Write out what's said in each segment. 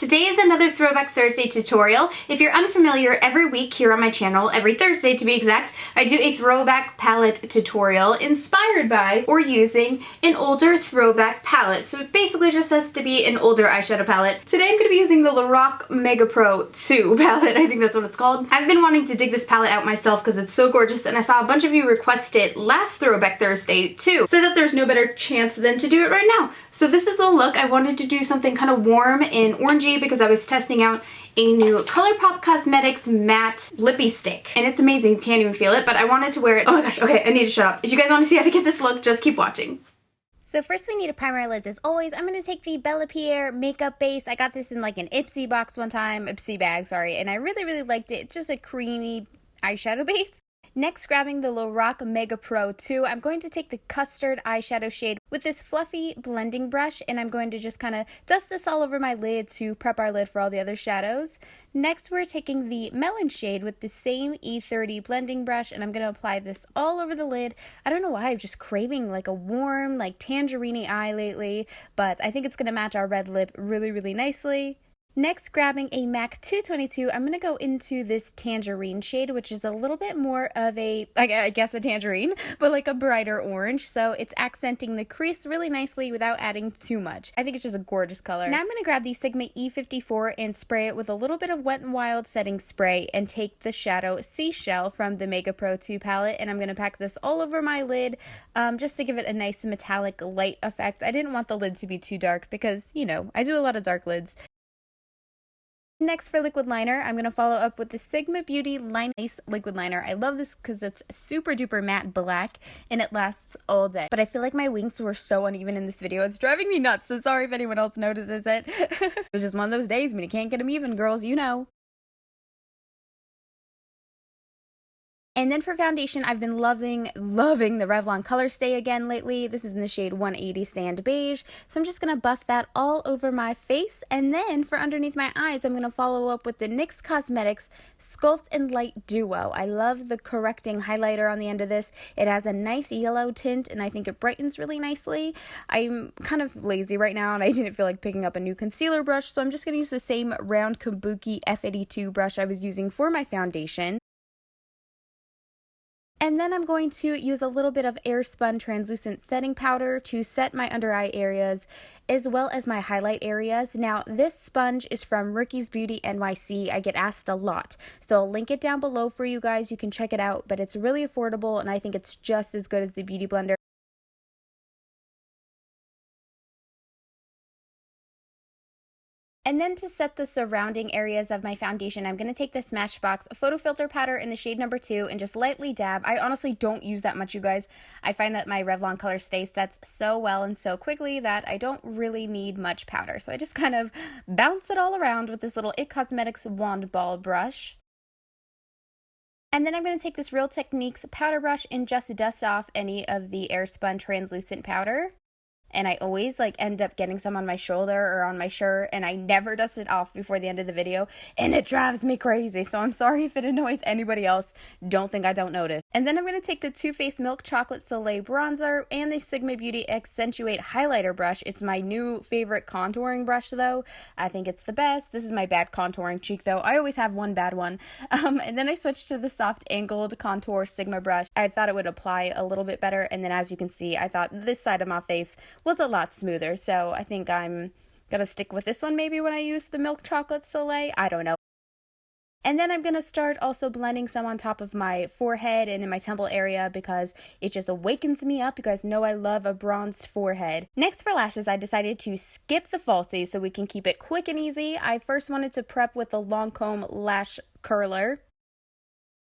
Today is another Throwback Thursday tutorial. If you're unfamiliar, every week here on my channel, every Thursday to be exact, I do a throwback palette tutorial inspired by or using an older throwback palette. So it basically just has to be an older eyeshadow palette. Today I'm going to be using the LORAC Mega Pro 2 palette, I think that's what it's called. I've been wanting to dig this palette out myself because it's so gorgeous, and I saw a bunch of you request it last Throwback Thursday too, so that there's no better chance than to do it right now. So this is the look. I wanted to do something kind of warm and orangey because I was testing out a new ColourPop Cosmetics matte lippy stick, and it's amazing. You can't even feel it, but I wanted to wear it. Oh my gosh, okay, I need to shut up. If you guys want to see how to get this look, just keep watching. So first we need to prime our lids as always. I'm going to take the PIERRE makeup base. I got this in like an Ipsy box one time, Ipsy bag, sorry, and I really liked it. It's just a creamy eyeshadow base. Next, grabbing the LORAC Mega Pro 2, I'm going to take the Custard eyeshadow shade with this fluffy blending brush, and I'm going to just kind of dust this all over my lid to prep our lid for all the other shadows. Next, we're taking the Melon shade with the same E30 blending brush, and I'm going to apply this all over the lid. I don't know why, I'm just craving like a warm, like tangerine-y eye lately, but I think it's going to match our red lip really nicely. Next, grabbing a MAC 222, I'm going to go into this tangerine shade, which is a little bit more of a, I guess a tangerine, but like a brighter orange. So it's accenting the crease really nicely without adding too much. I think it's just a gorgeous color. Now I'm going to grab the Sigma E54 and spray it with a little bit of Wet n Wild setting spray and take the shadow Seashell from the Mega Pro 2 palette, and I'm going to pack this all over my lid just to give it a nice metallic light effect. I didn't want the lid to be too dark because, you know, I do a lot of dark lids. Next, for liquid liner, I'm going to follow up with the Sigma Beauty Line Lace liquid liner. I love this because it's super duper matte black and it lasts all day. But I feel like my wings were so uneven in this video. It's driving me nuts, so sorry if anyone else notices it. It was just one of those days when you can't get them even, girls, you know. And then for foundation, I've been loving the Revlon COLORSTAY again lately. This is in the shade 180 Sand Beige. So I'm just going to buff that all over my face. And then for underneath my eyes, I'm going to follow up with the NYX Cosmetics Sculpt and Light Duo. I love the correcting highlighter on the end of this. It has a nice yellow tint, and I think it brightens really nicely. I'm kind of lazy right now, and I didn't feel like picking up a new concealer brush. So I'm just going to use the same round Kabuki F82 brush I was using for my foundation. And then I'm going to use a little bit of AIRSPUN translucent setting powder to set my under eye areas as well as my highlight areas. Now, this sponge is from Ricky's Beauty NYC. I get asked a lot, so I'll link it down below for you guys. You can check it out, but it's really affordable, and I think it's just as good as the Beauty Blender. And then to set the surrounding areas of my foundation, I'm going to take the SMASHBOX PHOTOFILTER powder in the shade number 2 and just lightly dab. I honestly don't use that much, you guys. I find that my Revlon COLORSTAY sets so well and so quickly that I don't really need much powder. So I just kind of bounce it all around with this little IT Cosmetics wand ball brush. And then I'm going to take this Real Techniques powder brush and just dust off any of the AIRSPUN translucent powder. And I always like end up getting some on my shoulder or on my shirt, and I never dust it off before the end of the video, and it drives me crazy. So I'm sorry if it annoys anybody else. Don't think I don't notice. And then I'm going to take the Too Faced Milk Chocolate Soleil bronzer and the Sigma Beauty Accentuate highlighter brush. It's my new favorite contouring brush though. I think it's the best. This is my bad contouring cheek though. I always have one bad one. And then I switched to the soft angled contour Sigma brush. I thought it would apply a little bit better, and then as you can see, I thought this side of my face was a lot smoother, so I think I'm gonna stick with this one maybe when I use the Milk Chocolate Soleil. I don't know. And then I'm gonna start also blending some on top of my forehead and in my temple area because it just awakens me up. You guys know I love a bronzed forehead. Next, for lashes, I decided to skip the falsies so we can keep it quick and easy. I first wanted to prep with the Lancome Lash Curler.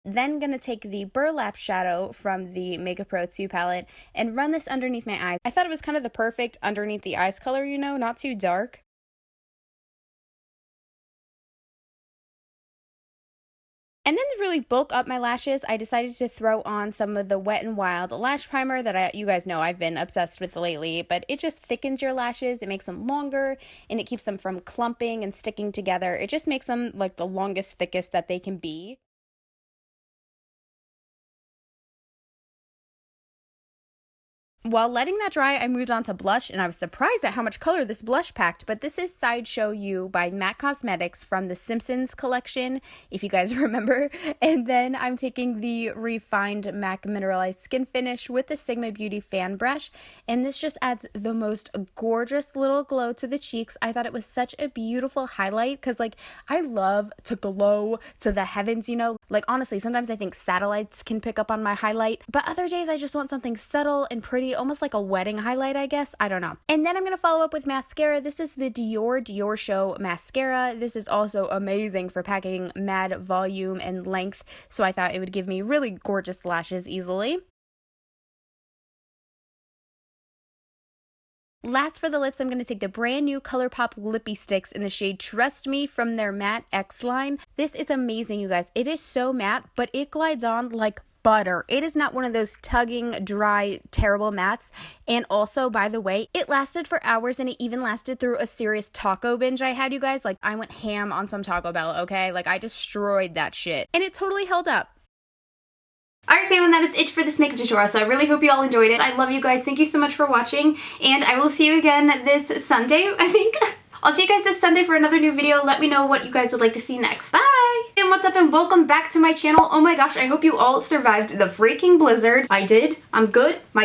Then gonna take the Burlap Shadow from the Mega Pro 2 palette and run this underneath my eyes. I thought it was kind of the perfect underneath the eyes color, you know, not too dark. And then to really bulk up my lashes, I decided to throw on some of the Wet n Wild lash primer that you guys know I've been obsessed with lately, but it just thickens your lashes, it makes them longer, and it keeps them from clumping and sticking together. It just makes them like the longest, thickest that they can be. While letting that dry, I moved on to blush, and I was surprised at how much color this blush packed, but this is Sideshow You by MAC Cosmetics from the Simpsons collection, if you guys remember. And then I'm taking the refined MAC Mineralized Skin Finish with the Sigma Beauty fan brush, and this just adds the most gorgeous little glow to the cheeks. I thought it was such a beautiful highlight, because like, I love to glow to the heavens, you know? Like, honestly, sometimes I think satellites can pick up on my highlight, but other days I just want something subtle and pretty, almost like a wedding highlight, I guess. I don't know. And then I'm going to follow up with mascara. This is the DIORSHOW mascara. This is also amazing for packing mad volume and length, so I thought it would give me really gorgeous lashes easily. Last for the lips, I'm going to take the brand new ColourPop Lippie Sticks in the shade Trust Me from their Matte X line. This is amazing, you guys. It is so matte, but it glides on like butter. It is not one of those tugging, dry, terrible mattes. And also, by the way, it lasted for hours, and it even lasted through a serious taco binge I had, you guys. Like, I went ham on some Taco Bell, okay? Like, I destroyed that shit. And it totally held up. Alright fam, and that is it for this makeup tutorial, so I really hope you all enjoyed it. I love you guys. Thank you so much for watching, and I will see you again this Sunday, I think. I'll see you guys this Sunday for another new video. Let me know what you guys would like to see next. Bye! And what's up, and welcome back to my channel. Oh my gosh, I hope you all survived the freaking blizzard. I did. I'm good. My